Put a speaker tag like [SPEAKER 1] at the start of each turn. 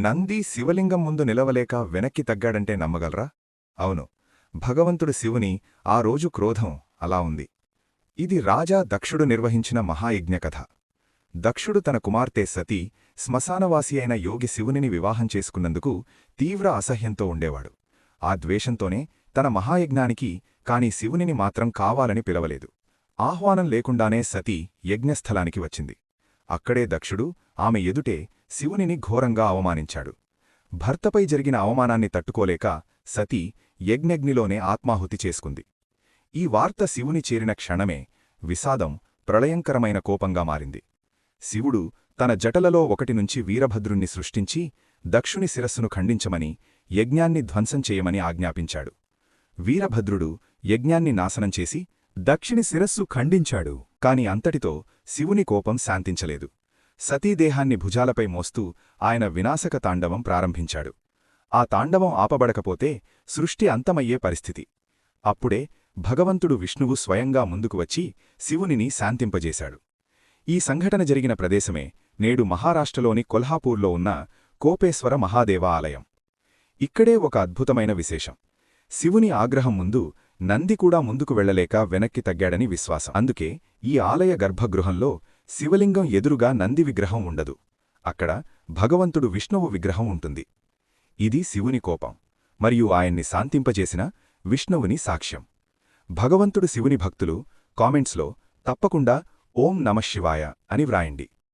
[SPEAKER 1] నంది శివలింగం ముందు నిలవలేక వెనక్కి తగ్గాడంటే నమ్మగలరా? అవును, భగవంతుడు శివుని ఆ రోజు క్రోధం అలా ఉంది. ఇది రాజా దక్షుడు నిర్వహించిన మహాయజ్ఞకథ. దక్షుడు తన కుమార్తె సతీ శ్మశానవాసి అయిన యోగి శివునిని వివాహం చేసుకున్నందుకు తీవ్ర అసహ్యంతో ఉండేవాడు. ఆ ద్వేషంతోనే తన మహాయజ్ఞానికి కాని శివునిని మాత్రం కావాలని పిలవలేదు. ఆహ్వానం లేకుండానే సతీ యజ్ఞస్థలానికి వచ్చింది. అక్కడే దక్షుడు ఆమె ఎదుటే శివునిని ఘోరంగా అవమానించాడు. భర్తపై జరిగిన అవమానాన్ని తట్టుకోలేక సతీ యజ్ఞగ్నిలోనే ఆత్మాహుతి చేసుకుంది. ఈ వార్త శివుని చేరిన క్షణమే విషాదం ప్రళయంకరమైన కోపంగా మారింది. శివుడు తన జటలలో ఒకటి నుంచి వీరభద్రుణ్ణి సృష్టించి దక్షుని శిరస్సును ఖండించమని, యజ్ఞాన్ని ధ్వంసం చేయమని ఆజ్ఞాపించాడు. వీరభద్రుడు యజ్ఞాన్ని నాశనం చేసి దక్షిని శిరస్సు ఖండించాడు. కాని అంతటితో శివుని కోపం శాంతించలేదు. సతీదేహాన్ని భుజాలపై మోస్తూ ఆయన వినాశక తాండవం ప్రారంభించాడు. ఆ తాండవం ఆపబడకపోతే సృష్టి అంతమయ్యే పరిస్థితి. అప్పుడే భగవంతుడు విష్ణువు స్వయంగా ముందుకు వచ్చి శివునిని శాంతింపజేశాడు. ఈ సంఘటన జరిగిన ప్రదేశమే నేడు మహారాష్ట్రలోని కొల్హాపూర్లో ఉన్న కోపేశ్వర మహాదేవ ఆలయం. ఇక్కడే ఒక అద్భుతమైన విశేషం. శివుని ఆగ్రహం ముందు నంది కూడా ముందుకు వెళ్లలేక వెనక్కి తగ్గాడని విశ్వాసం. అందుకే ఈ ఆలయ గర్భగృహంలో శివలింగం ఎదురుగా నంది విగ్రహం ఉండదు. అక్కడ భగవంతుడు విష్ణువు విగ్రహం ఉంటుంది. ఇది శివుని కోపం మరియు ఆయన్ని శాంతింపజేసిన విష్ణువుని సాక్ష్యం. భగవంతుడు శివుని భక్తులు కామెంట్స్లో తప్పకుండా ఓం నమఃశివాయ అని వ్రాయండి.